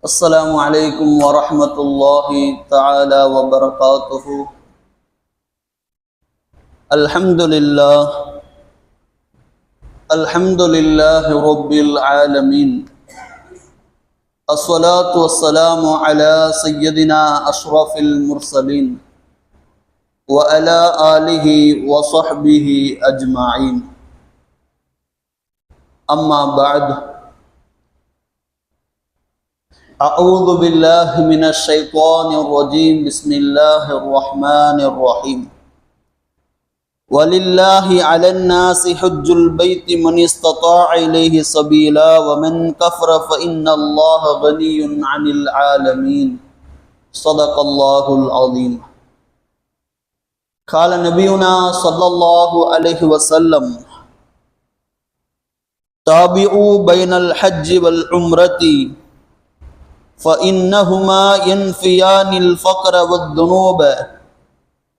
السلام عليكم ورحمة الله تعالى وبركاته. الحمد لله رب العالمين. الصلاة والسلام على سيدنا أشرف المرسلين وعلى آله وصحبه أجمعين. أما بعد، أعوذ بالله من الشيطان الرجيم. بسم الله الرحمن الرحيم. ولله على الناس حج البيت من استطاع إليه سبيلا ومن كفر فإن الله غني عن العالمين. صدق الله العظيم. قال نبينا صلى الله عليه وسلم: تابعوا بين الحج والعمرة فإنهما ينفيان الفقر والذنوب.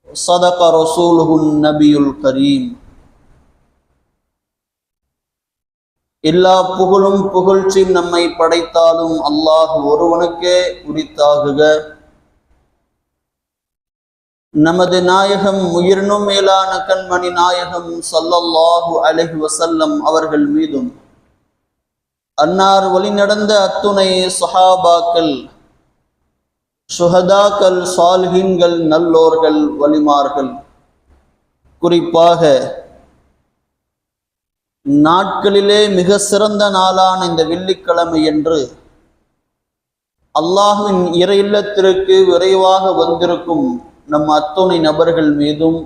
صدق رسوله النبي الكريم. எல்லா புகழும் புகழ்ச்சியும் நம்மை படைத்தாலும் அல்லாஹ் ஒருவனுக்கே உரித்தாகுக. நமது நாயகம் உயிரினும் மேலான கண்மணி நாயகம் ஸல்லல்லாஹு அலைஹி வஸல்லம் அவர்கள் மீதும் அன்னார் வழி நடந்த அத்துணை சஹாபாக்கள், சுஹதாக்கள், சாலிஹீன்கள், நல்லோர்கள், வலிமார்கள், குறிப்பாக நாட்களிலே மிக சிறந்த நாளான இந்த வெள்ளிக்கிழமை என்று அல்லாஹ்வின் இறை இல்லத்திற்கு விரைவாக வந்திருக்கும் நம் அத்துணை நபர்கள் மீதும்,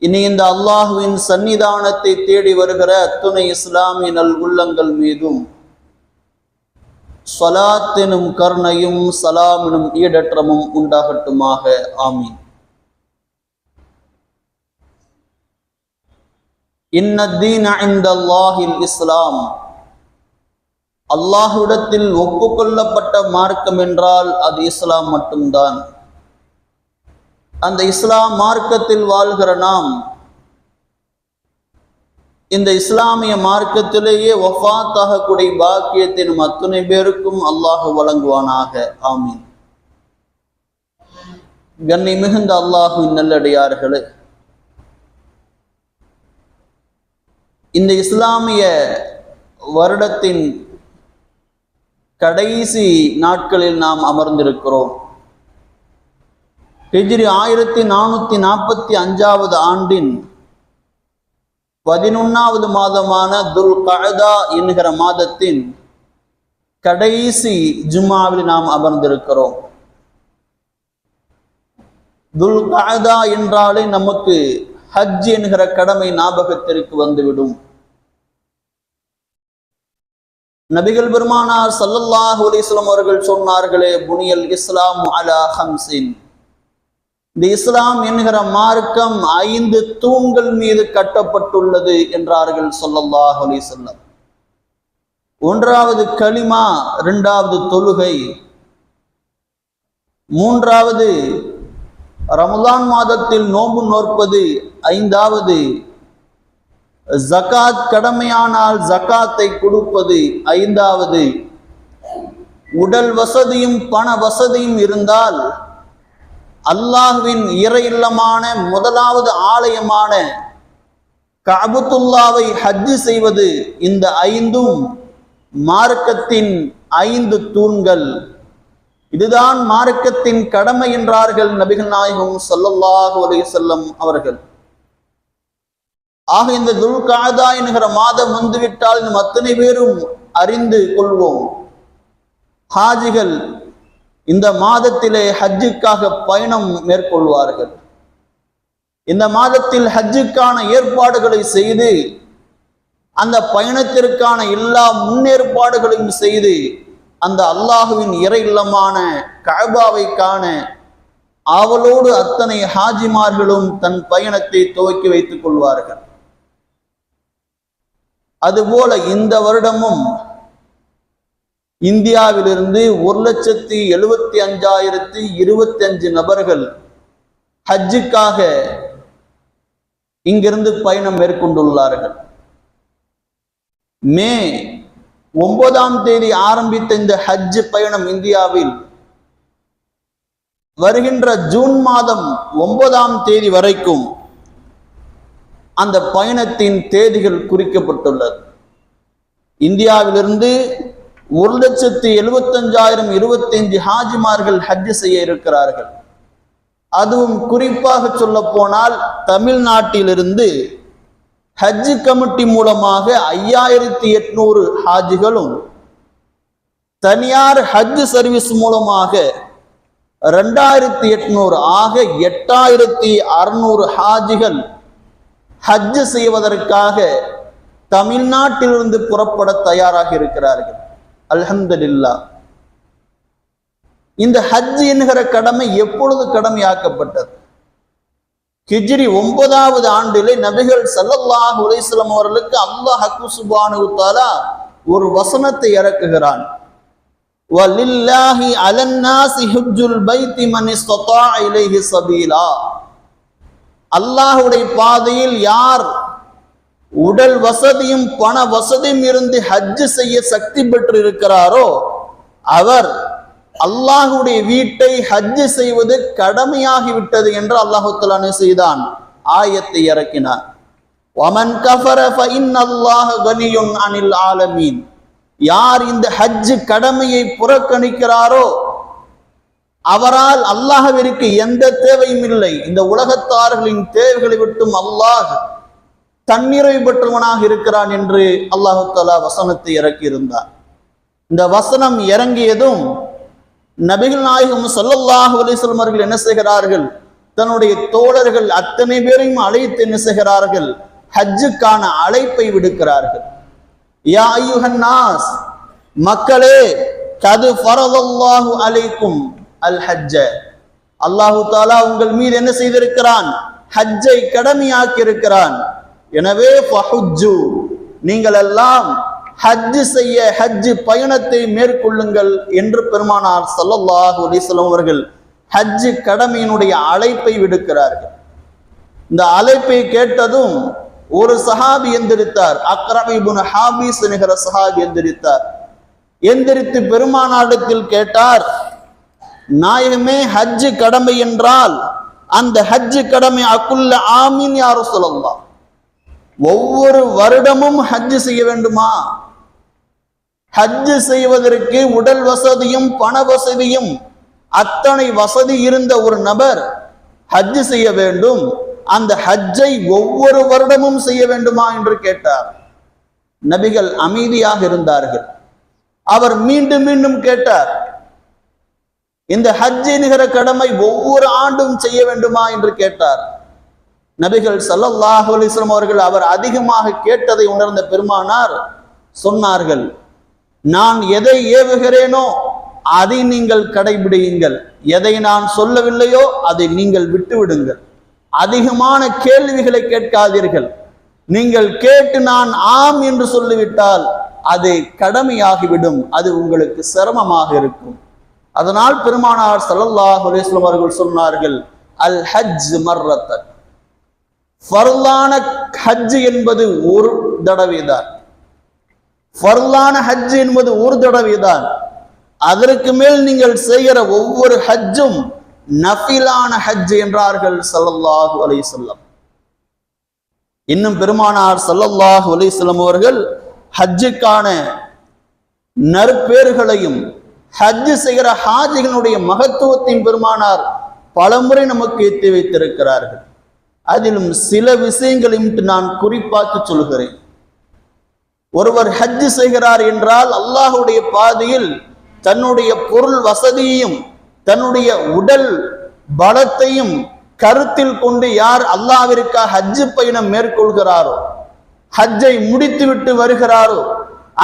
இனி இந்த அல்லாஹ்வின் சன்னிதானத்தை தேடி வருகிற அத்துணை இஸ்லாமிய நல் உள்ளங்கள் மீதும் ஸலாத் எனும் கருணையும் சலாம் எனும் ஈடற்றமும் உண்டாகட்டுமாக. ஆமீன். இன்னத்தீன இன்தல்லாஹில் இஸ்லாம். அல்லாஹ்விடத்தில் ஒப்புக்கொள்ளப்பட்ட மார்க்கம் என்றால் அது இஸ்லாம் மட்டும்தான். அந்த இஸ்லாம் மார்க்கத்தில் வாழ்கிற நாம் இந்த இஸ்லாமிய மார்க்கத்திலேயே வஃபாத் ஆகக்கூடிய பாக்கியத்தின் அத்துணை பேருக்கும் அல்லாஹ் வழங்குவானாக. ஆமீன். கண்ணி மிகுந்த அல்லாஹ்வின் நல்லடியார்களே, இந்த இஸ்லாமிய வருடத்தின் கடைசி நாட்களில் நாம் அமர்ந்திருக்கிறோம். ஹிஜ்ரி 1445 ஆண்டின் 11வது மாதமான துல் கஅதா என்கிற மாதத்தின் கடைசி ஜும்மாவில் நாம் அமர்ந்திருக்கிறோம். துல் கஅதா என்றாலே நமக்கு ஹஜ் என்கிற கடமை ஞாபகத்திற்கு வந்துவிடும். நபிகள் பெருமானார் ஸல்லல்லாஹு அலைஹி வஸல்லம் அவர்கள் சொன்னார்களே, புனியல் இஸ்லாம் அலா ஹம்ஸின். இந்த இஸ்லாம் என்கிற மார்க்கம் 5 தூண்கள் மீது கட்டப்பட்டுள்ளது என்றார்கள் ஸல்லல்லாஹு அலைஹி வஸல்லம். ஒன்றாவது கலிமா, இரண்டாவது தொழுகை, மூன்றாவது ரமலான் மாதத்தில் நோன்பு நோற்பது, ஐந்தாவது ஜகாத் கடமையானால் ஜகாத்தை கொடுப்பது, ஐந்தாவது உடல் வசதியும் பண வசதியும் இருந்தால் அல்லாஹ்வின் இறை இல்லமான முதலாவது ஆலயமான கஅபத்துல்லாவை ஹஜ் செய்வது. இந்த 5ம் மார்க்கத்தின் 5 தூண்கள். இதுதான் மார்க்கத்தின் கடமை என்றார்கள் நபிகள் நாயகம் ஸல்லல்லாஹு அலைஹி வஸல்லம் அவர்கள். ஆக இந்த துல் கஅதா என்கிற மாதம் வந்துவிட்டால் நம் அத்தனை பேரும் அறிந்து கொள்வோம். ஹாஜிகள் இந்த மாதத்திலே ஹஜ்ஜுக்காக பயணம் மேற்கொள்வார்கள். இந்த மாதத்தில் ஹஜ்ஜுக்கான ஏற்பாடுகளை செய்து அந்த பயணத்திற்கான எல்லா முன்னேற்பாடுகளையும் செய்து அந்த அல்லாஹுவின் இறை இல்லமான கஅபாவை காண ஆவலோடு அத்தனை ஹாஜிமார்களும் தன் பயணத்தை துவக்கி வைத்துக் கொள்வார்கள். அதுபோல இந்த வருடமும் இந்தியாவிலிருந்து 1,75,025 நபர்கள் ஹஜ்ஜுக்காக இங்கிருந்து பயணம் மேற்கொண்டுள்ளார்கள். மே 9ஆம் தேதி ஆரம்பித்த இந்த ஹஜ் பயணம் இந்தியாவில் வருகின்ற ஜூன் மாதம் 9ஆம் தேதி வரைக்கும் அந்த பயணத்தின் தேதிகள் குறிக்கப்பட்டுள்ளது. இந்தியாவிலிருந்து 1,75,000 25 ஹாஜிமார்கள் ஹஜ் செய்ய இருக்கிறார்கள். அதுவும் குறிப்பாக சொல்ல போனால் தமிழ்நாட்டிலிருந்து ஹஜ் கமிட்டி மூலமாக 5800 ஹாஜிகளும், தனியார் ஹஜ் சர்வீஸ் மூலமாக 2800 ஆக 8600 ஹாஜிகள் ஹஜ் செய்வதற்காக தமிழ்நாட்டிலிருந்து புறப்பட தயாராக இருக்கிறார்கள். அல்ஹம்துலில்லாஹ். இந்த ஹஜ் என்கிற கடமை எப்பொழுது கடமையாக்கப்பட்டது? ஹிஜ்ரி 9வது ஆண்டிலே நபிகள் ஸல்லல்லாஹு அலைஹி வஸல்லம் அவர்களுக்கு அல்லாஹ் சுப்ஹானஹு வ தஆலா ஒரு வசனத்தை இறக்குகிறான். வலில்லாஹி அலன்னாஸி ஹஜ்ஜுல் பைத்தி மன் இஸ்ததா இலைஹி சபீலா. அல்லாஹ்வுடைய பாதையில் யார் உடல் வசதியும் பண வசதியும் இருந்து ஹஜ் செய்ய சக்தி பெற்று இருக்கிறாரோ அவர் அல்லாஹுடைய வீட்டை ஹஜ் செய்வது கடமையாகிவிட்டது என்று அல்லாஹு தஆலா செய்தான், ஆயத்தை இறக்கினார். வமன் கஃபர ஃபஇன்னல்லாஹ கனியுன் அனில் ஆலமீன். யார் இந்த ஹஜ் கடமையை புறக்கணிக்கிறாரோ அவரால் அல்லாஹ்விற்கு எந்த தேவையும் இல்லை. இந்த உலகத்தார்களின் தேவைகளை விட்டும் அல்லாஹ் தன்னிறைவு பெற்றவனாக இருக்கிறான் என்று அல்லாஹு தஆலா வசனத்தை இறக்கியிருந்தார். இந்த வசனம் இறங்கியதும் நபிகள் நாயகம் ஸல்லல்லாஹு அலைஹி வஸல்லம் அவர்கள் என்ன செய்கிறார்கள்? தன்னுடைய தோழர்கள் அத்தனை பேரையும் அழைத்து என்ன செய்கிறார்கள்? ஹஜ்ஜுக்கான அழைப்பை விடுக்கிறார்கள். யா அய்யுஹன் நாஸ், மக்களே, கது ஃபரதல்லாஹு அலைக்கும் அல் ஹஜ்ஜ. அல்லாஹு தஆலா உங்கள் மீது என்ன செய்திருக்கிறான்? ஹஜ்ஜை கடமையாக்கி இருக்கிறான். எனவே ஃபஹுஜ்ஜு, நீங்கள் எல்லாம் ஹஜ் செய்ய ஹஜ் பயணத்தை மேற்கொள்ளுங்கள் என்று பெருமானார் ஸல்லல்லாஹு அலைஹி வஸல்லம் அவர்கள் ஹஜ் கடமையினுடைய அழைப்பை விடுக்கிறார்கள். இந்த அழைப்பை கேட்டதும் ஒரு சஹாபி எந்திரித்தார். அக்ரம் இப்னு ஹாபிஸ் என்கிற சஹாபி எந்திரித்தார். எந்திரித்து பெருமானாரிடத்தில் கேட்டார், நாயகமே, ஹஜ் கடமை என்றால் அந்த ஹஜ் கடமை அக்குல்ல ஆமீன் யா ரசூலல்லாஹ், ஒவ்வொரு வருடமும் ஹஜ் செய்ய வேண்டுமா? ஹஜ் செய்வதற்கு உடல் வசதியும் பண வசதியும் அத்தனை வசதி இருந்த ஒரு நபர் ஹஜ் செய்ய வேண்டும், அந்த ஹஜ்ஜை ஒவ்வொரு வருடமும் செய்ய வேண்டுமா என்று கேட்டார். நபிகள் அமைதியாக இருந்தார்கள். அவர் மீண்டும் மீண்டும் கேட்டார், இந்த ஹஜ் என்கிற கடமை ஒவ்வொரு ஆண்டும் செய்ய வேண்டுமா என்று கேட்டார். நபிகள் ஸல்லல்லாஹு அலைஹி வஸல்லம் அவர்கள் அவர் அதிகமாக கேட்டதை உணர்ந்த பெருமானார் சொன்னார்கள், நான் எதை ஏவுகிறேனோ அதை நீங்கள் கடைபிடியுங்கள், எதை நான் சொல்லவில்லையோ அதை நீங்கள் விட்டுவிடுங்கள். அதிகமான கேள்விகளை கேட்காதீர்கள். நீங்கள் கேட்டு நான் ஆம் என்று சொல்லிவிட்டால் அது கடமையாகிவிடும், அது உங்களுக்கு சிரமமாக இருக்கும். அதனால் பெருமானார் ஸல்லல்லாஹு அலைஹி வஸல்லம் அவர்கள் சொன்னார்கள், அல் ஹஜ் மர்ரத்தன், ஃபர்லான ஹஜ் என்பது ஒரு தடவைதான். ஃபர்லான ஹஜ் என்பது ஒரு தடவைதான். அதற்கு மேல் நீங்கள் செய்கிற ஒவ்வொரு ஹஜ்ஜும் நஃபிலான ஹஜ் என்றார்கள் ஸல்லல்லாஹு அலைஹி வஸல்லம். இன்னும் பெருமானார் ஸல்லல்லாஹு அலைஹி வஸல்லம் அவர்கள் ஹஜ்ஜுக்கான நற்பேறுகளையும் ஹஜ் செய்கிற ஹாஜிகளுடைய மகத்துவத்தின் பெருமானார் பலமுறை நமக்கு எத்தி வைத்திருக்கிறார்கள். அதிலும் சில விஷயங்களையும் நான் குறிப்பாக்கி சொல்கிறேன். ஒருவர் ஹஜ் செய்கிறார் என்றால் அல்லாஹுடைய பாதையில் தன்னுடைய பொருள் வசதியையும் தன்னுடைய உடல் பலத்தையும் கருத்தில் கொண்டு யார் அல்லாஹ்விற்காக ஹஜ் பயணம் மேற்கொள்கிறாரோ, ஹஜ்ஜை முடித்துவிட்டு வருகிறாரோ,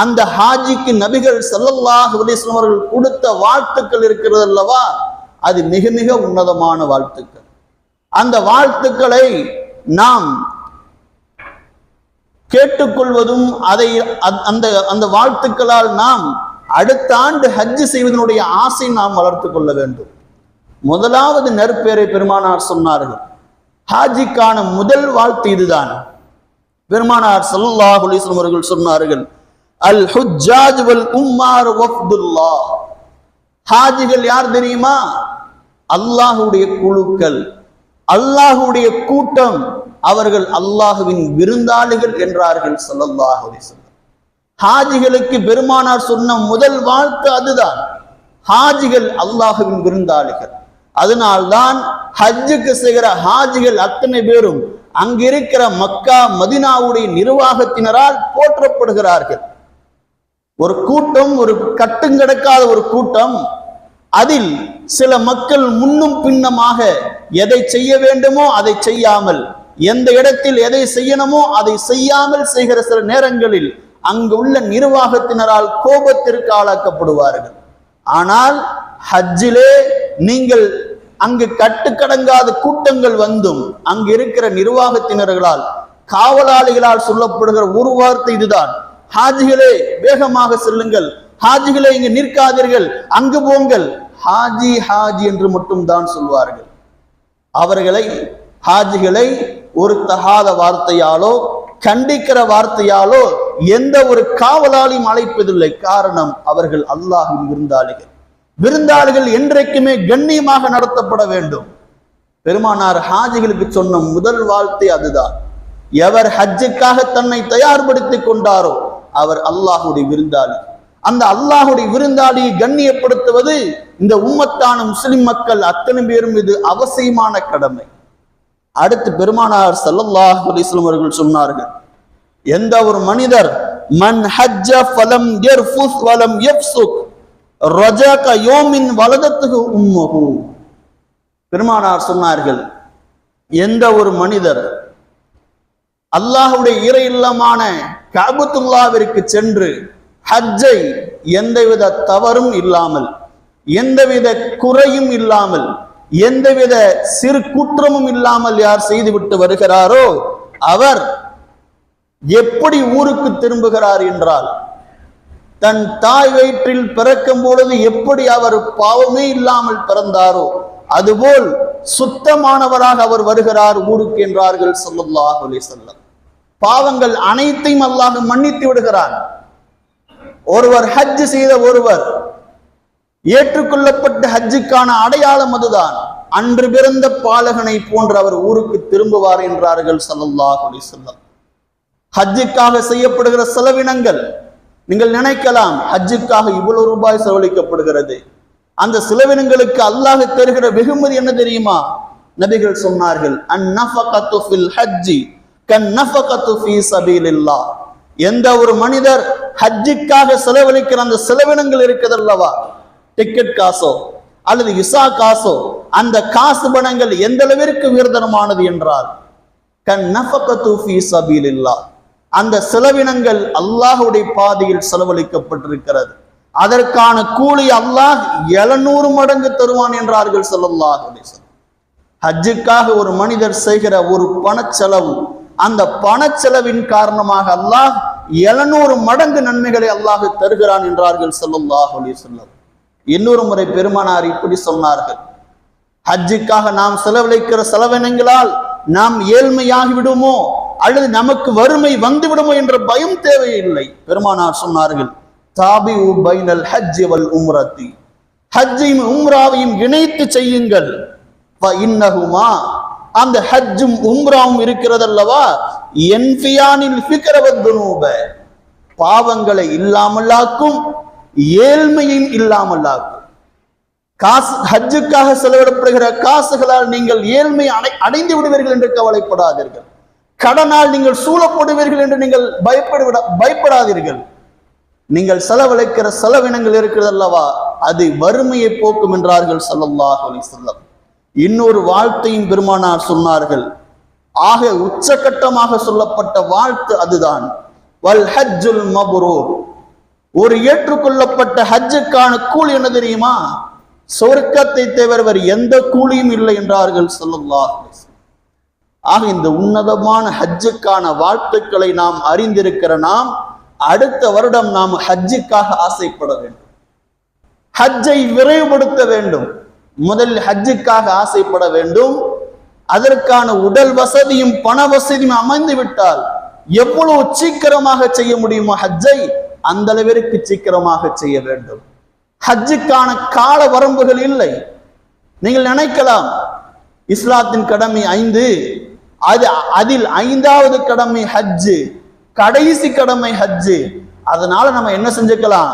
அந்த ஹாஜிக்கு நபிகள் ஸல்லல்லாஹு அலைஹி வஸல்லம் அவர்கள் கொடுத்த வாழ்த்துக்கள் இருக்கிறது அல்லவா, அது மிக மிக உன்னதமான வாழ்த்துக்கள். அந்த வாழ்த்துக்களை நாம் கேட்டுக்கொள்வதும் அதை அந்த வாழ்த்துக்களால் நாம் அடுத்த ஆண்டு ஹஜ் செய்வதனுடைய ஆசை நாம் வளர்த்து கொள்ள வேண்டும். முதலாவது நற்பேரை பெருமானார் சொன்னார்கள். ஹாஜிக்கான முதல் வாழ்த்து இதுதான். பெருமானார் ஸல்லல்லாஹு அலைஹி வஸல்லம் அவர்கள் சொன்னார்கள், அல் ஹுஜ்ஜாஜ் வல் உம்மார் வஃப்துல்லாஹ். ஹாஜிகள் யார் தெரியுமா? அல்லாஹ்வுடைய குழுக்கள், அல்லாஹ்வுடைய கூட்டம். அவர்கள் அல்லாஹ்வின் விருந்தாளிகள் என்றார்கள் ஸல்லல்லாஹு அலைஹி வஸல்லம். ஹாஜிகளுக்கு பெருமானார் சொன்ன முதல் வாழ்த்து அதுதான். ஹாஜிகள் அல்லாஹ்வின் விருந்தாளிகள். அதனால்தான் ஹஜ்ஜுக்கு செய்கிற ஹாஜிகள் அத்தனை பேரும் அங்கிருக்கிற மக்கா மதினாவுடைய நிர்வாகத்தினரால் போற்றப்படுகிறார்கள். ஒரு கூட்டம், ஒரு கட்டுங்கடக்காத ஒரு கூட்டம், அதில் சில மக்கள் முன்னும் பின்னமாக எதை செய்ய வேண்டுமோ அதை செய்யாமல், எந்த இடத்தில் எதை செய்யணுமோ அதை செய்யாமல் செய்கிற சில நேரங்களில் அங்கு உள்ள நிர்வாகத்தினரால் கோபத்திற்கு ஆளாக்கப்படுவார்கள். ஆனால் ஹஜ்ஜிலே நீங்கள் அங்கு கட்டுக்கடங்காத கூட்டங்கள் வந்தும் அங்கு இருக்கிற நிர்வாகத்தினர்களால், காவலாளிகளால் சொல்லப்படுகிற ஒரு வார்த்தை இதுதான்: ஹாஜிகளே வேகமாக செல்லுங்கள், ஹாஜிகளே இங்கு நிற்காதீர்கள், அங்கு போங்கள். ஹாஜி ஹாஜி என்று மட்டும் தான் சொல்வார்கள். அவர்களை, ஹாஜிகளை ஒரு தகாத வார்த்தையாலோ கண்டிக்கிற வார்த்தையாலோ எந்த ஒரு காவலாளியும் அழைப்பதில்லை. காரணம், அவர்கள் அல்லாஹ்வின் விருந்தாளிகள். விருந்தாளிகள் என்றைக்குமே கண்ணியமாக நடத்தப்பட வேண்டும். பெருமானார் ஹாஜிகளுக்கு சொன்ன முதல் வார்த்தை அதுதான். எவர் ஹஜ்ஜுக்காக தன்னை தயார்படுத்திக் கொண்டாரோ அவர் அல்லாஹ்வுடைய விருந்தாளி. அந்த அல்லாஹ்வுடைய விருந்தாளியை கண்ணியப்படுத்துவது இந்த உம்மத்தான முஸ்லிம் மக்கள் அத்தனை பேரும் இது அவசியமான கடமை. அடுத்து பெருமானார் ஸல்லல்லாஹு அலைஹி வஸல்லம் அவர்கள் சொன்னார்கள், எந்த ஒரு மனிதர் மன் ஹஜ்ஜ ஃபலம் யர்ஃபுஸ் வலம் யஃப்சுக் ரஜக யௌமின் வலதத்துஹு உம்முஹு. பெருமானார் சொன்னார்கள், எந்த ஒரு மனிதர் அல்லாஹ்வுடைய இறை இல்லமான கஅபத்துல்லாஹ்விற்கு சென்று ஹஜ்ஜை எந்தவித தவறும் இல்லாமல், எந்தவித குறையும் இல்லாமல், எந்தவித சிறு குற்றமும் இல்லாமல் யார் செய்துவிட்டு வருகிறாரோ அவர் எப்படி ஊருக்கு திரும்புகிறார் என்றால், தன் தாய் வயிற்றில் பிறக்கும் பொழுது எப்படி அவர் பாவமே இல்லாமல் பிறந்தாரோ அதுபோல் சுத்தமானவராக அவர் வருகிறார் ஊருக்கு என்றார்கள் ஸல்லல்லாஹு அலைஹி வஸல்லம். பாவங்கள் அனைத்தையும் அல்லாஹ் மன்னித்து விடுகிறான். ஒருவர் ஹஜ் செய்த ஒருவர் ஏற்றுக்கொள்ளப்பட்ட ஹஜ்ஜுக்கான அடையாளம் அதுதான். அன்று பிறந்த பாலகனை போன்று அவர் ஊருக்கு திரும்புவார் என்றார்கள் ஸல்லல்லாஹு அலைஹி வஸல்லம். ஹஜ்ஜுக்காக செய்யப்படுகிற செலவினங்கள், நீங்கள் நினைக்கலாம் ஹஜ்ஜுக்காக இவ்வளவு ரூபாய் செலவழிக்கப்படுகிறது, அந்த செலவினங்களுக்கு அல்லாஹ் தருகிற வெகுமதி என்ன தெரியுமா? நபிகள் சொன்னார்கள், அந்நஃபகத்து ஃபில் ஹஜ்ஜி கந்நஃபகத்து ஃபீ ஸபீலில்லாஹ். எந்த ஒரு மனிதர் ஹஜ்ஜுக்காக செலவழிக்கிற அந்த செலவினங்கள் இருக்கிறதல்லவா, டிக்கெட் காசோ அல்லது விசா காசோ, அந்த காசு பணங்கள் எந்த அளவிற்கு உயர்தரமானது என்றால் கந்நஃபகத்து ஃபீ ஸபீலில்லாஹ், அந்த செலவினங்கள் அல்லாஹ்வுடைய பாதையில் செலவழிக்கப்பட்டிருக்கிறது. அதற்கான கூலி அல்லாஹ் 700 மடங்கு தருவான் என்றார்கள் ஸல்லல்லாஹு அலைஹி வஸல்லம். ஹஜ்ஜுக்காக ஒரு மனிதர் செய்கிற ஒரு பணச்செலவு, அந்த பணச்செலவின் காரணமாக அல்லாஹ் 700 மடங்கு நன்மைகளை அல்லாஹ் தருகிறான் என்றார்கள் ஸல்லல்லாஹு அலைஹி வஸல்லம். இன்னொரு முறை பெருமானார் இப்படி சொன்னார்கள், ஹஜ்ஜுக்காக நாம் செலவழிக்கிற செலவினங்களால் நாம் ஏழ்மையாகி விடுமோ அல்லது நமக்கு வறுமை வந்து விடுமோ என்ற பயம் தேவையில்லை. பெருமானார் சொன்னார்கள், தாபிஉ பைனல் ஹஜ்ஜி வல் உம்ரத்தி, ஹஜ்ஜையும் உம்ராவையும் இணைத்து செய்யுங்கள். ஃபஇன்னஹுமா, அந்த ஹஜ்ஜும் உம்ராவும் இருக்கிறதல்லவா, யன்ஃபியானில் ஃபிக்ர வத்துனூப, பாவங்களை இல்லாமலாக்கும், ஏழ்மையும் இல்லாமலாக்கும். காசு, ஹஜ்ஜுக்காக செலவிடப்படுகிற காசுகளால் நீங்கள் ஏழ்மை அடைந்து விடுவீர்கள் என்று கவலைப்படாதீர்கள். கடனால் நீங்கள் சூழப்படுவீர்கள் என்று நீங்கள் பயப்படாதீர்கள். நீங்கள் செலவழிக்கிற செலவினங்கள் இருக்கிறது அல்லவா, அது வறுமையை போக்கும் என்றார்கள் ஸல்லல்லாஹு அலைஹி வஸல்லம். இன்னொரு வாழ்த்தையும் பெருமானார் சொன்னார்கள். ஆக உச்சகட்டமாக சொல்லப்பட்ட வாழ்த்து அதுதான், வல் ஹஜ்ஜுல் மப்ரூர். ஒரு ஏற்றுக்கொள்ளப்பட்ட ஹஜ்ஜுக்கான கூலி என்ன தெரியுமா? சொர்க்கத்தை தவிர எந்த கூலியும் இல்லை என்றார்கள் ஸல்லல்லாஹு அலைஹி வஸல்லம். ஆக இந்த உன்னதமான ஹஜ்ஜுக்கான வாழ்த்துக்களை நாம் அறிந்திருக்கிற நாம் அடுத்த வருடம் நாம் ஹஜ்ஜுக்காக ஆசைப்பட வேண்டும், ஹஜ்ஜை விரைவுபடுத்த வேண்டும். முதலில் ஹஜ்ஜுக்காக ஆசைப்பட வேண்டும். அதற்கான உடல் வசதியும் பண வசதியும் அமைந்து விட்டால் எவ்வளவு சீக்கிரமாக செய்ய முடியுமோ ஹஜ்ஜை அந்த அளவிற்கு சீக்கிரமாக செய்ய வேண்டும். ஹஜ்ஜுக்கான கால வரம்புகள் இல்லை. நீங்கள் நினைக்கலாம் இஸ்லாத்தின் கடமை 5, அதில் 5வது கடமை ஹஜ்ஜு, கடைசி கடமை ஹஜ்ஜு. அதனால நம்ம என்ன செஞ்சுக்கலாம்,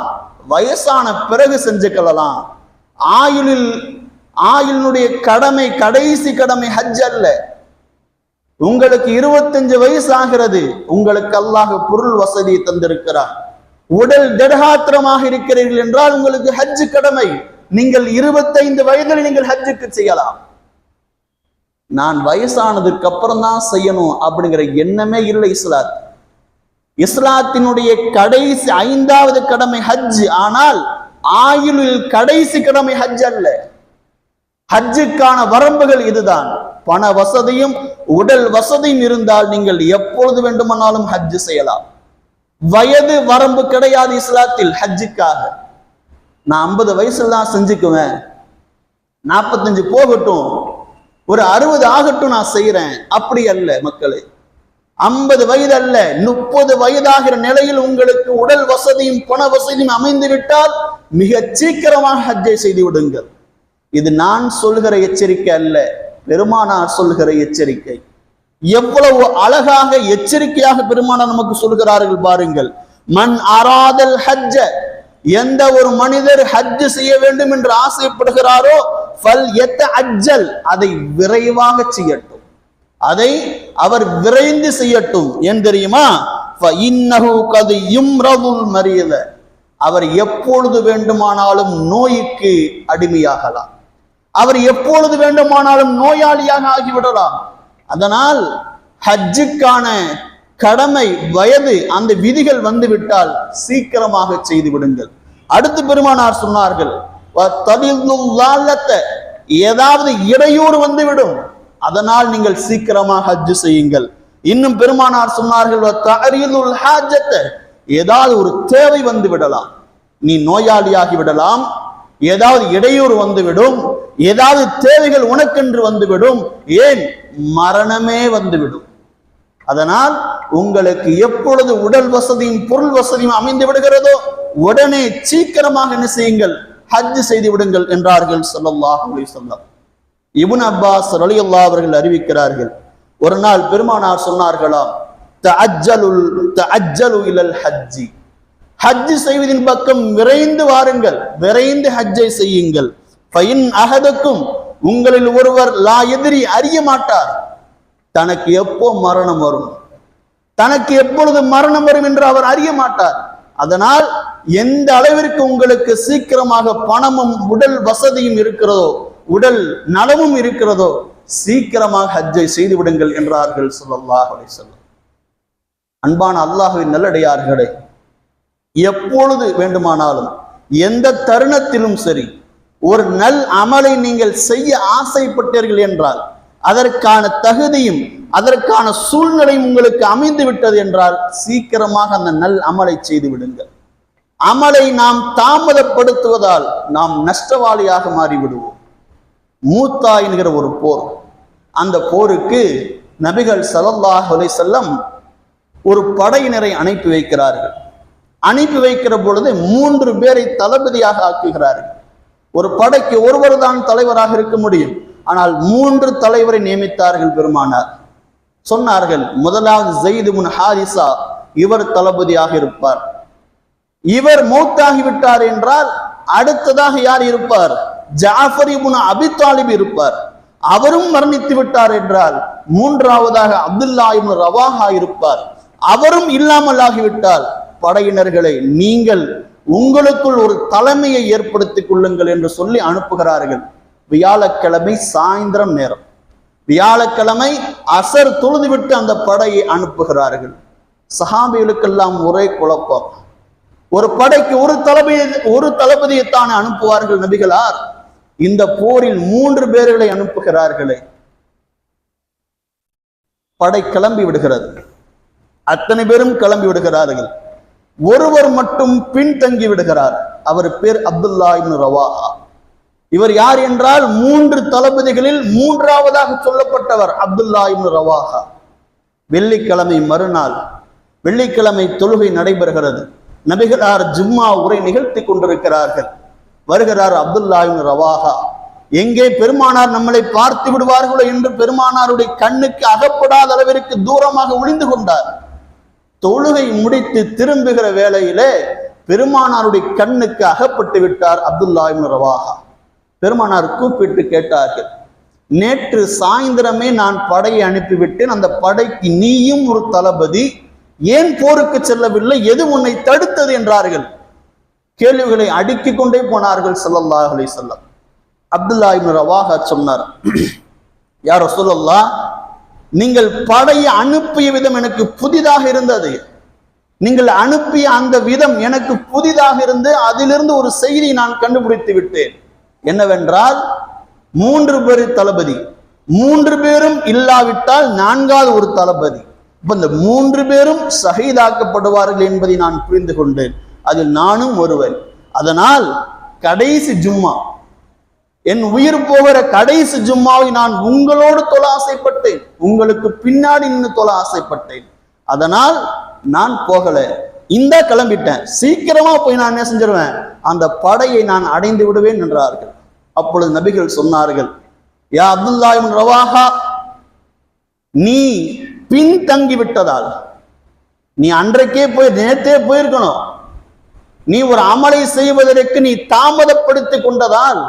வயசான பிறகு செஞ்சுக்கலாம். ஆயுளுடைய கடமை கடைசி கடமை ஹஜ் அல்ல. உங்களுக்கு 25 வயசு ஆகிறது, உங்களுக்கு அல்லாஹ் பொருள் வசதியை தந்திருக்கிறார், உடல் திடகாத்திரமாக இருக்கிறீர்கள் என்றால் உங்களுக்கு ஹஜ் கடமை. நீங்கள் 25 வயதில் நீங்கள் ஹஜ்ஜுக்கு செய்யலாம். நான் வயசானதுக்கு அப்புறம் தான் செய்யணும் அப்படிங்கிற எண்ணமே இல்லை இஸ்லாத். இஸ்லாத்தினுடைய கடைசி 5வது கடமை ஹஜ். ஆனால் ஆயுளில் கடைசி கடமை ஹஜ் அல்ல. ஹஜ்ஜுக்கான வரம்புகள் இதுதான். பண வசதியும் உடல் வசதியும் இருந்தால் நீங்கள் எப்பொழுது வேண்டுமானாலும் ஹஜ் செய்யலாம். வயது வரம்பு கிடையாது இஸ்லாத்தில் ஹஜ்ஜுக்காக. நான் 50 வயசுல தான் செஞ்சுக்குவேன், 45 போகட்டும், ஒரு 60 ஆகட்டும் நான் செய்யறேன், அப்படி அல்ல மக்களே. 50 வயது அல்ல, 30 வயதாகிற நிலையில் உங்களுக்கு உடல் வசதியும் பண வசதியும் அமைந்து விட்டால் மிக சீக்கிரமாக ஹஜ்ஜை செய்து விடுங்கள். இது நான் சொல்கிற எச்சரிக்கை அல்ல, பெருமானார் சொல்கிற எச்சரிக்கை. எவ்வளவு அழகாக எச்சரிக்கையாக பெருமானார் நமக்கு சொல்கிறார்கள் பாருங்கள். மன் அராதல் ஹஜ்ஜ, எந்த ஒரு மனிதர் ஹஜ் செய்ய வேண்டும் என்று ஆசைப்படுகிறாரோ ஃபல் யத்தஅஜ்ஜல், அதை விரைவாக செய்யட்டும், அதை அவர் விரைந்து செய்யட்டும். ஏன் தெரியுமா, ஃபஇன்னஹு கத் யும்ரதுல் மரீத, அவர் எப்பொழுது வேண்டுமானாலும் நோய்க்கு அடிமையாகலாம், அவர் எப்பொழுது வேண்டுமானாலும் நோயாளியாக ஆகிவிடலாம். அதனால் ஹஜ்ஜுக்கான கடமை வயது அந்த விதிகள் வந்துவிட்டால் சீக்கிரமாக செய்து விடுங்கள். அடுத்து பெருமானார் சொன்னார்கள், ஏதாவது இடையூறு வந்துவிடும், அதனால் நீங்கள் சீக்கிரமாக ஹஜ் செய்யுங்கள். இன்னும் பெருமானார் சொன்னார்கள், ஏதாவது ஒரு தேவை வந்து விடலாம், நீ நோயாளியாகி விடலாம், ஏதாவது இடையூறு வந்துவிடும், ஏதாவது தேவைகள் உனக்கென்று வந்துவிடும், ஏன் மரணமே வந்துவிடும். அதனால் உங்களுக்கு எப்பொழுது உடல் வசதியும் பொருள் வசதியும் அமைந்து விடுகிறதோ உடனே சீக்கிரமாக என்ன செய்யுங்கள், ஹஜ் செய்து விடுங்கள் என்றார்கள் ஸல்லல்லாஹு அலைஹி வஸல்லம். இப்னு அப்பாஸ் ரலியல்லாஹு அவர்கள் அறிவிக்கிறார்கள், ஒரு நாள் பெருமானார் சொன்னார்களாம், தஅஜ்ஜலு இலல் ஹஜ்ஜி, ஹஜ் செய்வதின் பக்கம் விரைந்து வாருங்கள், விரைந்து ஹஜ்ஜை செய்யுங்கள். ஃபஇன் அஹதக்கும், உங்களில் ஒருவர் லா எதிரி, அறிய மாட்டார் தனக்கு எப்போ மரணம் வரும், தனக்கு எப்பொழுது மரணம் வரும் என்று அவர் அறிய மாட்டார். அதனால் எந்த அளவிற்கு உங்களுக்கு சீக்கிரமாக பணமும் உடல் வசதியும் இருக்கிறதோ, உடல் நலமும் இருக்கிறதோ, சீக்கிரமாக ஹஜ்ஜை செய்து விடுங்கள் என்றார்கள் ஸல்லல்லாஹு அலைஹி வஸல்லம். அன்பான அல்லாஹ்வின் நல்லடியார்களே, எப்பொழுது வேண்டுமானாலும் எந்த தருணத்திலும் சரி ஒரு நல் அமலை நீங்கள் செய்ய ஆசைப்பட்டீர்கள் என்றால், அதற்கான தகுதியும் அதற்கான சூழ்நிலையும் உங்களுக்கு அமைந்து விட்டது என்றால் சீக்கிரமாக அந்த நல் அமலை செய்து விடுங்கள். அமலை நாம் தாமதப்படுத்துவதால் நாம் நஷ்டவாளியாக மாறிவிடுவோம். மூத்தா என்கிற ஒரு போர், அந்த போருக்கு நபிகள் ஸல்லல்லாஹு அலைஹி வஸல்லம் ஒரு படையினரை அனுப்பி வைக்கிறார்கள். அனுப்பி வைக்கிற பொழுது 3 பேரை தளபதியாக ஆக்குகிறார்கள். ஒரு படைக்கு ஒருவர் தான் தலைவராக இருக்க முடியும், ஆனால் 3 தலைவரை நியமித்தார்கள் பெருமானார். சொன்னார்கள், முதலாவது ஸைத் இப்னு ஹாரிஸா, இவர் தளபதியாக இருப்பார். இவர் மௌத்தாகிவிட்டார் என்றால் அடுத்ததாக யார் இருப்பார், ஜாஃபர் இப்னு அபி தாலிப் இருப்பார். அவரும் மரணித்து விட்டார் என்றால் 3வதாக அப்துல்லா இப்னு ரவாஹா இருப்பார். அவரும் இல்லாமல் ஆகிவிட்டால் படையினர்களை நீங்கள் உங்களுக்குள் ஒரு தலைமையை ஏற்படுத்திக் கொள்ளுங்கள் என்று சொல்லி அனுப்புகிறார்கள். வியாழக்கிழமை சாயந்திரம் நேரம், வியாழக்கிழமை அசர் தொழுதுவிட்டு அந்த படையை அனுப்புகிறார்கள். சஹாபிகளுக்கெல்லாம் ஒரே குழப்பம். ஒரு படைக்கு ஒரு தளபதியைத்தான் அனுப்புவார்கள் நபிகளார், இந்த போரில் 3 பேர்களை அனுப்புகிறார்களே. படை கிளம்பி விடுகிறது, அத்தனை பேரும் கிளம்பி விடுகிறார்கள். ஒருவர் மட்டும் பின்தங்கி விடுகிறார். அவர் பேர் அப்துல்லா இப்னு ரவாஹா. இவர் யார் என்றால் 3 தளபதிகளில் 3வதாக சொல்லப்பட்டவர் அப்துல்லா இப்னு ரவாஹா. வெள்ளிக்கிழமை மறுநாள், வெள்ளிக்கிழமை தொழுகை நடைபெறுகிறது. நபிகளார் ஜும்மா உரை நிகழ்த்தி கொண்டிருக்கிறார்கள். வருகிறார் அப்துல்லா இப்னு ரவாஹா. எங்கே பெருமானார் நம்மளை பார்த்து விடுவார்களோ என்று பெருமானாருடைய கண்ணுக்கு அகப்படாத அளவிற்கு தூரமாக ஒளிந்து கொண்டார். தொழுகை முடித்து திரும்புகிற வேளையிலே பெருமானாருடைய கண்ணுக்கு அகப்பட்டு விட்டார் அப்துல்லா இப்னு ரவாஹா. பெருமானார் கூப்பிட்டு கேட்டார்கள், நேற்று சாயந்தரமே நான் படையை அனுப்பிவிட்டேன், அந்த படைக்கு நீயும் ஒரு தளபதி, ஏன் போருக்கு செல்லவில்லை, எது உன்னை தடுத்தது என்றார்கள். கேள்விகளை அடுக்கிக் கொண்டே போனார்கள் ஸல்லல்லாஹு அலைஹி வஸல்லம். அப்துல்லா இப்னு ரவாஹா சொன்னார், யா ரசூலல்லாஹ், நீங்கள் படையை அனுப்பிய விதம் எனக்கு புதிதாக இருந்தது. நீங்கள் அனுப்பிய அந்த விதம் எனக்கு புதிதாக இருந்து அதிலிருந்து ஒரு செய்தியை நான் கண்டுபிடித்து விட்டேன். என்னவென்றால், 3 பேர் தளபதி, 3 பேரும் இல்லாவிட்டால் 4வது ஒரு தளபதி. இப்ப இந்த 3 பேரும் ஷஹீதாக்கப்படுவார்கள் என்பதை நான் புரிந்து கொண்டேன். அதில் நானும் ஒருவன். அதனால் கடைசி ஜும்மா, என் உயிர் போகிற கடைசி ஜும்மாவை நான் உங்களோடு தொழ ஆசைப்பட்டேன், உங்களுக்கு பின்னாடி நின்று தொழ ஆசைப்பட்டேன். அதனால் நான் போகல, இந்த கிளம்பிட்டேன், சீக்கிரமா போய் நான் என்ன செஞ்சிருவேன், அந்த படையை நான் அடைந்து விடுவேன் என்றார்கள். அப்பொழுது நபிகள் சொன்னார்கள், யா அப்துல்லா இப்னு ரவாஹா, நீ பின்தங்கி விட்டதால், நீ அன்றைக்கே போய் நேற்றே போயிருக்கணும், நீ ஒரு அமலை செய்வதற்கு நீ தாமதப்படுத்திக் கொண்டதால்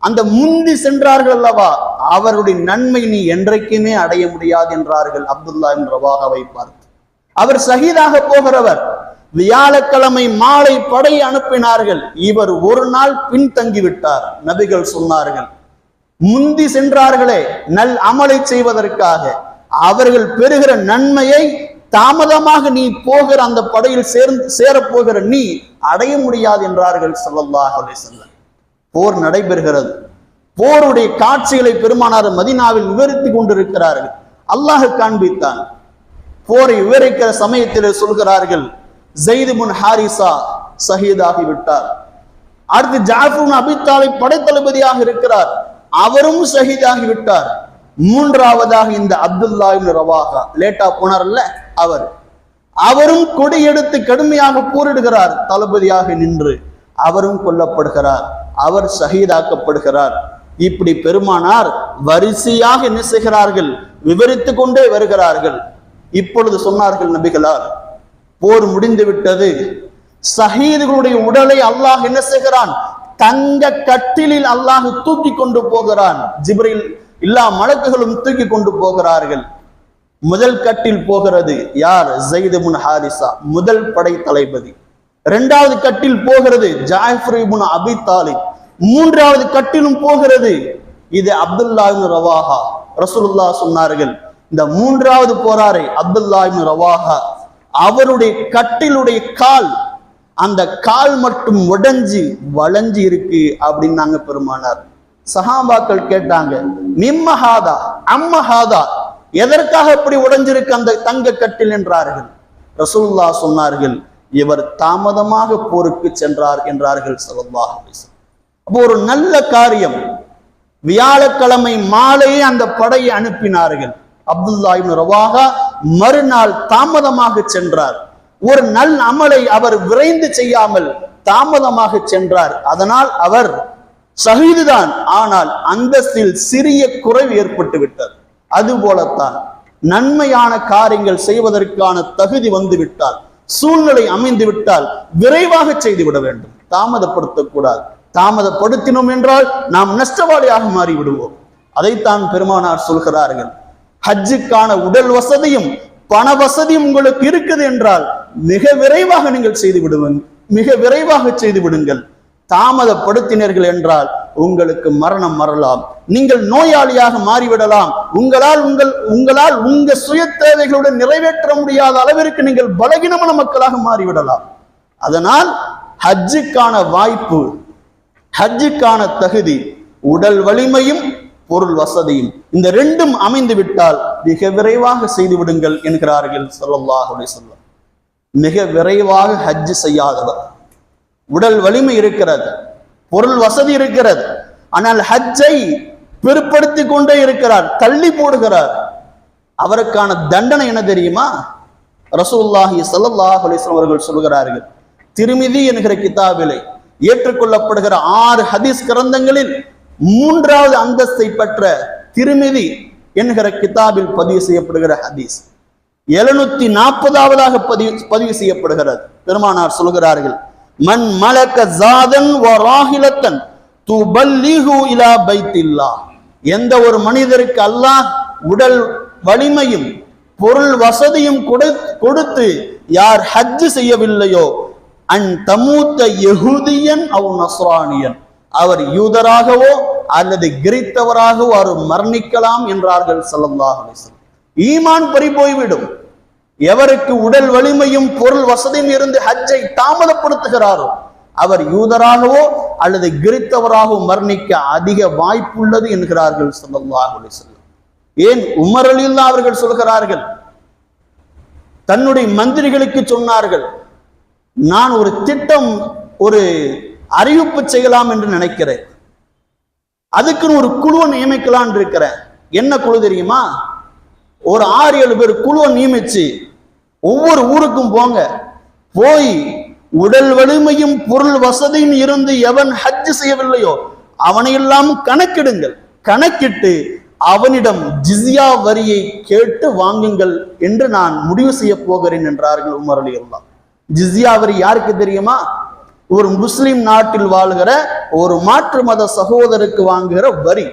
அந்த முந்தி சென்றார்கள் அல்லவா, அவருடைய நன்மை நீ என்றைக்குமே அடைய முடியாது என்றார்கள் அப்துல்லா இப்னு ரவாஹாவை பார்த்து. அவர் ஷஹீதாக போகிறவர். வியாழக்கிழமை மாலை படை அனுப்பினார்கள். இவர் ஒரு நாள் பின்தங்கி விட்டார். நபிகள் சொன்னார்கள், முந்தி சென்றார்களே நல் அமலை செய்வதற்காக, அவர்கள் பெறுகிற நன்மையை தாமதமாக நீ போகிற அந்த படையில் சேரப்போகிற நீ அடைய முடியாது என்றார்கள் ஸல்லல்லாஹு அலைஹி வஸல்லம். போர் நடைபெறுகிறது. போருடைய காட்சிகளை பெருமானார் மதீனாவில் விவரித்து கொண்டிருக்கிறார்கள். அல்லாஹ் காண்பித்தான். போரை விவரிக்கிற சமயத்தில் சொல்கிறார்கள், ஸைத் இப்னு ஹாரிஸா ஷஹீதாகி விட்டார். அடுத்து ஜாஃபர் இப்னு அபீ தாலிப் படைத்தளபதியாக இருக்கிறார், அவரும் ஷஹீதாகி விட்டார். 3வதாக இந்த அப்துல்லா இப்னு ரவாஹா லேட்டா போனார்ல, அவரும் கொடி எடுத்து கடுமையாக போரிடுகிறார், தளபதியாக நின்று அவரும் கொல்லப்படுகிறார், அவர் ஷஹீதாக்கப்படுகிறார். இப்படி பெருமானார் வரிசையாக என்ன செய்கிறார்கள், விவரித்து கொண்டே வருகிறார்கள். இப்பொழுது சொன்னார்கள் நபிகளார், போர் முடிந்து விட்டது, ஷஹீதுகளுடைய உடலை அல்லாஹ் என்ன செய்கிறான், தங்க கட்டிலில் அல்லாஹ் தூக்கி கொண்டு போகிறான். ஜிப்ரீல் எல்லா மலக்குகளும் தூக்கி கொண்டு போகிறார்கள். முதல் கட்டில் போகிறது யார், ஸைத் இப்னு ஹாரிஸா, முதல் படை தளபதி. 2வது கட்டில் போகிறது ஜாஃபர் இப்னு அபீ தாலிப். 3வது கட்டிலும் போகிறது இது அப்துல்லா இப்னு ரவாஹா. ரசூலுல்லாஹ் சொன்னார்கள், இந்த 3வது போறாரே அப்துல்லா இப்னு ரவாஹா, அவருடைய கட்டிலுடைய கால், அந்த கால் மட்டும் உடைஞ்சு வளைஞ்சு இருக்கு அப்படின்னு நாங்க பெருமானார். சஹாபாக்கள் கேட்டாங்க, மிம்மஹாதா அம்மஹாதா, எதற்காக இப்படி உடைஞ்சிருக்கு அந்த தங்க கட்டில் என்றார்கள். ரசூலுல்லாஹ் சொன்னார்கள், இவர் தாமதமாக போருக்கு சென்றார் என்றார்கள் ஸல்லல்லாஹு அலைஹி வஸல்லம். அப்போ ஒரு நல்ல காரியம், வியாழக்கிழமை மாலையே அந்த படையை அனுப்பினார்கள். அப்துல்லா இப்னு ரவாஹா மறுநாள் தாமதமாக சென்றார். ஒரு நல் அமலை அவர் விரைந்து செய்யாமல் தாமதமாக சென்றார். அதனால் அவர் ஷஹீதுதான், ஆனால் அந்தஸ்தில் சிறிய குறைவு ஏற்பட்டு விட்டது. அதுபோலத்தான் நன்மையான காரியங்கள் செய்வதற்கான தகுதி வந்து விட்டால், சூழ்நிலை அமைந்து விட்டால் விரைவாக செய்து விட வேண்டும், தாமதப்படுத்தக்கூடாது. தாமதப்படுத்தினோம் என்றால் நாம் நஷ்டவாளியாக மாறி விடுவோம். அதைத்தான் பெருமானார் சொல்கிறார்கள், ஹஜ்ஜுக்கான உடல் வசதியும் பண வசதியும் உங்களுக்கு இருக்குது என்றால் மிக விரைவாக நீங்கள் செய்து விடுவீங்க, மிக விரைவாக செய்து விடுங்கள். தாமதப்படுத்தினர்கள் என்றால் உங்களுக்கு மரணம் வரலாம், நீங்கள் நோயாளியாக மாறிவிடலாம், உங்களால் உங்க சுய தேவைகளுடன் நிறைவேற்ற முடியாத அளவிற்கு நீங்கள் பலகீனமான மக்களாக மாறிவிடலாம். அதனால் ஹஜ்ஜுக்கான வாய்ப்பு, ஹஜ்ஜுக்கான தகுதி, உடல் வலிமையும் பொருள் வசதியும், இந்த 2ம் அமைந்து விட்டால் மிக விரைவாக செய்து விடுங்கள் என்கிறார்கள் ஸல்லல்லாஹு அலைஹி வஸல்லம். மிக விரைவாக ஹஜ் செய்யாதவர், உடல் வலிமை இருக்கிறது, பொருள் வசதி இருக்கிறது, ஆனால் ஹஜ்ஜை பிற்படுத்தி கொண்டே இருக்கிறார், தள்ளி போடுகிறார், அவருக்கான தண்டனை என்ன தெரியுமா? ரசூலுல்லாஹி ஸல்லல்லாஹு அலைஹி வஸல்லம் அவர்கள் சொல்கிறார்கள், திருமிதி என்கிற கிதாபிலே ஏற்றுக்கொள்ளப்படுகிற 6 ஹதீஸ் கிரந்தங்களில் 3வது அந்தஸ்தை பெற்ற திருமிதி என்கிற கிதாபில் பதிவு செய்யப்படுகிற ஹதீஸ் 740வது பதிவு செய்யப்படுகிறது. பெருமானார் சொல்கிறார்கள், மன் மலக ஜாதன் வ ராஹிலத்தன் துபல்லிஹு இலா பைத்தில்லாஹ். எந்த ஒரு மனிதருக்கு அல்லாஹ் உடல் வலிமையும் பொருள் வசதியும் கொடுத்து யார் ஹஜ் செய்யவில்லையோ, அன் தமூத்த யஹூதியன் அவ் நஸ்ரானியன், அவர் யூதராகவோ அல்லது கிறித்தவராகவோ அவர் மரணிக்கலாம் என்றார்கள் ஸல்லல்லாஹு அலைஹி வஸல்லம். ஈமான் பறிபோய்விடும். எவருக்கு உடல் வலிமையும் பொருள் வசதியும் இருந்து ஹஜ்ஜை தாமதப்படுத்துகிறாரோ அவர் யூதராகவோ அல்லது கிறித்தவராகவோ மரணிக்க அதிக வாய்ப்புள்ளது என்கிறார்கள் ஸல்லல்லாஹு அலைஹி வஸல்லம். ஏன் உமர் ரலியல்லாஹு அவர்கள் சொல்கிறார்கள், தன்னுடைய மந்திரிகளுக்கு சொன்னார்கள், நான் ஒரு திட்டம், ஒரு அறிவிப்பு செய்யலாம் என்று நினைக்கிறேன், அதுக்குன்னு ஒரு குழுவை நியமிக்கலாம் இருக்கிறேன். என்ன குழு தெரியுமா? ஒரு 6-7 பேர் குழுவை நியமிச்சு ஒவ்வொரு ஊருக்கும் போங்க, போய் உடல் வலிமையும் பொருள் வசதியும் இருந்து எவன் ஹஜ் செய்யவில்லையோ அவனையெல்லாம் கணக்கிடுங்கள், கணக்கிட்டு அவனிடம் ஜிஸ்யா வரியை கேட்டு வாங்குங்கள் என்று நான் முடிவு செய்ய போகிறேன் என்றார்கள் உமர் ரலியல்லாஹு. ஜிஸ்யா வரி யாருக்கு தெரியுமா? ஒரு முஸ்லிம் நாட்டில் வாழ்கிற ஒரு மாற்று மத சகோதரருக்கு வாங்குகிற வரி.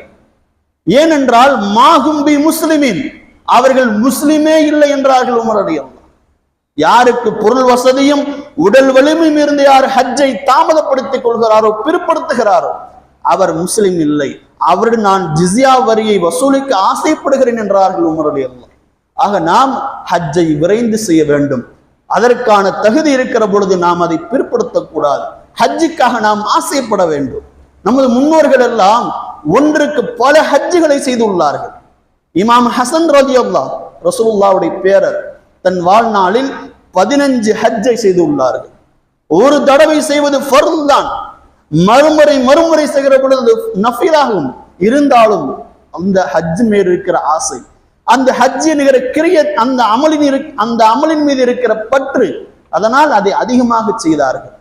ஏனென்றால் மாகும்பி முஸ்லிமின், அவர்கள் முஸ்லிமே இல்லை என்றார்கள் உமர் ரலியல்லாஹு. யாருக்கு பொருள் வசதியும் உடல் வலிமையும் இருந்து யார் ஹஜ்ஜை தாமதப்படுத்திக் கொள்கிறாரோ, பிற்படுத்துகிறாரோ அவர் முஸ்லிம் இல்லை, அவருடன் நான் ஜிஸ்யா வரியை வசூலிக்க ஆசைப்படுகிறேன் என்றார்கள் உமர் ரலியல்லாஹு. ஆக நாம் ஹஜ்ஜை விரைந்து செய்ய வேண்டும். அதற்கான தகுதி இருக்கிற பொழுது நாம் அதை பிற்படுத்தக்கூடாது. ஹஜ்ஜுக்காக நாம் ஆசைப்பட வேண்டும். நமது முன்னோர்கள் எல்லாம் ஒன்றுக்கு பல ஹஜ்ஜுகளை செய்துள்ளார்கள். இமாம் ஹசன் ரலியல்லாஹு ரசூலுல்லாஹ்வுடைய பேரர் தன் வாழ்நாளில் 15 ஹஜ்ஜை செய்துள்ளார்கள். ஒரு தடவை செய்வது ஃபர்து தான், மறுமுறை செய்கிற பொழுது நஃபிலாகும். இருந்தாலும் அந்த ஹஜ் மேல் இருக்கிற ஆசை, அந்த ஹஜ் என்கிற கிரியத், அந்த அமலின் மீது இருக்கிற பற்று, அதனால் அதை அதிகமாக செய்தார்கள்.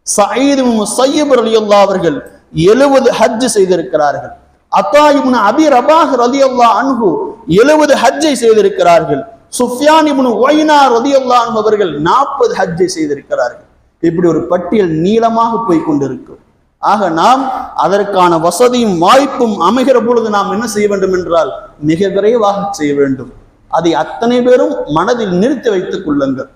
சயீத் இப்னு முஸய்யிப் ரலியல்லாஹு அவர்கள் 70 ஹஜ் செய்திருக்கிறார்கள். அத்தா இப்னு அபி ரபாஹ் ரலியல்லாஹு அன்ஹு 70 ஹஜ்ஜை செய்திருக்கிறார்கள். சுஃபியான் இப்னு உய்னா ரலியல்லாஹு அன்ஹு அவர்கள் 40 ஹஜ்ஜை செய்திருக்கிறார்கள். இப்படி ஒரு பட்டியல் நீளமாக போய் கொண்டிருக்கும். ஆக நாம் அதற்கான வசதியும் வாய்ப்பும் அமைகிற பொழுது நாம் என்ன செய்ய வேண்டும் என்றால் மிக விரைவாக செய்ய வேண்டும். அதை அத்தனை பேரும் மனதில் நிறுத்தி வைத்துக் கொள்ளுங்கள்.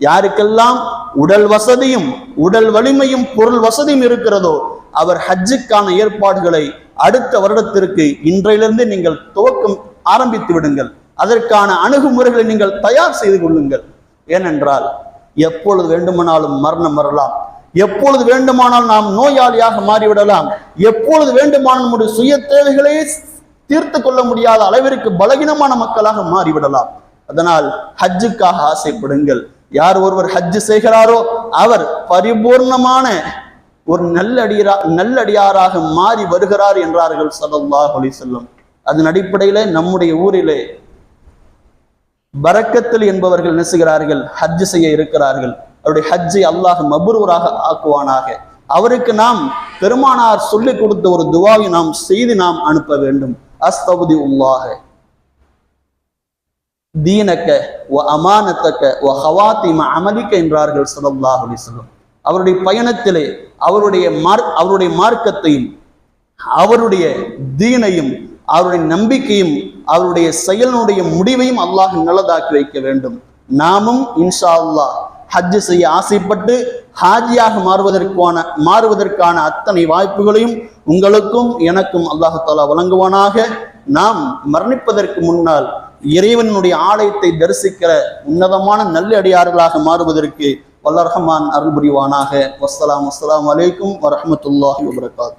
யாருக்கெல்லாம் உடல் வசதியும் உடல் வலிமையும் பொருள் வசதியும் இருக்கிறதோ அவர் ஹஜ்ஜுக்கான ஏற்பாடுகளை அடுத்த வருடத்திற்கு இன்றையிலிருந்து நீங்கள் துவக்கம் ஆரம்பித்து விடுங்கள். அதற்கான அணுகுமுறைகளை நீங்கள் தயார் செய்து கொள்ளுங்கள். ஏனென்றால் எப்பொழுது வேண்டுமானாலும் மரணம் வரலாம், எப்பொழுது வேண்டுமானால் நாம் நோயாளியாக மாறிவிடலாம், எப்பொழுது வேண்டுமானால் நம்முடைய சுய தேவைகளே தீர்த்து கொள்ள முடியாத அளவிற்கு பலகீனமான மக்களாக மாறிவிடலாம். அதனால் ஹஜ்ஜுக்காக ஆசைப்படுங்கள். யார் ஒருவர் ஹஜ் செய்கிறாரோ அவர் பரிபூர்ணமான ஒரு நல்லடியாராக மாறி வருகிறார் என்றார்கள் ஸல்லல்லாஹு அலைஹி வஸல்லம். அதன் அடிப்படையில நம்முடைய ஊரிலே பரக்கத்தில் என்பவர்கள் நெசுகிறார்கள், ஹஜ் செய்ய இருக்கிறார்கள். அவருடைய ஹஜ்ஜை அல்லாஹ் மப்ரூராக ஆக்குவானாக. அவருக்கு நாம் பெருமானார் சொல்லிக் கொடுத்த ஒரு துவாவை நாம் செய்து நாம் அனுப்ப வேண்டும். அஸ்தக்ஃபிருல்லாஹ தீனக வ அமானதக வ ஹவாத்திம அமலிக என்றார்கள் ஸல்லல்லாஹு அலைஹி வஸல்லம். அவருடைய பயணத்திலே அவருடைய மார்க்கத்தையும் அவருடைய தீனையும் அவருடைய நம்பிக்கையும் அவருடைய செயலினுடைய முடிவையும் அல்லாஹ் நல்லதாக்கி வைக்க வேண்டும். நாமும் இன்ஷா அல்லாஹ் ஹஜ் செய்ய ஆசைப்பட்டு ஹாஜியாக மாறுவதற்கான அத்தனை வாய்ப்புகளையும் உங்களுக்கும் எனக்கும் அல்லாஹ் தஆலா வழங்குவானாக. நாம் மரணிப்பதற்கு முன்னால் இறைவனுடைய ஆலயத்தை தரிசிக்கிற உன்னதமான நல்லடியார்களாக மாறுவதற்கு வல்ல ரஹ்மான் அருள் புரிவானாக. வஸ்ஸலாமு அலைக்கும் வரஹ்மத்துல்லாஹி வபரகாத்துஹு.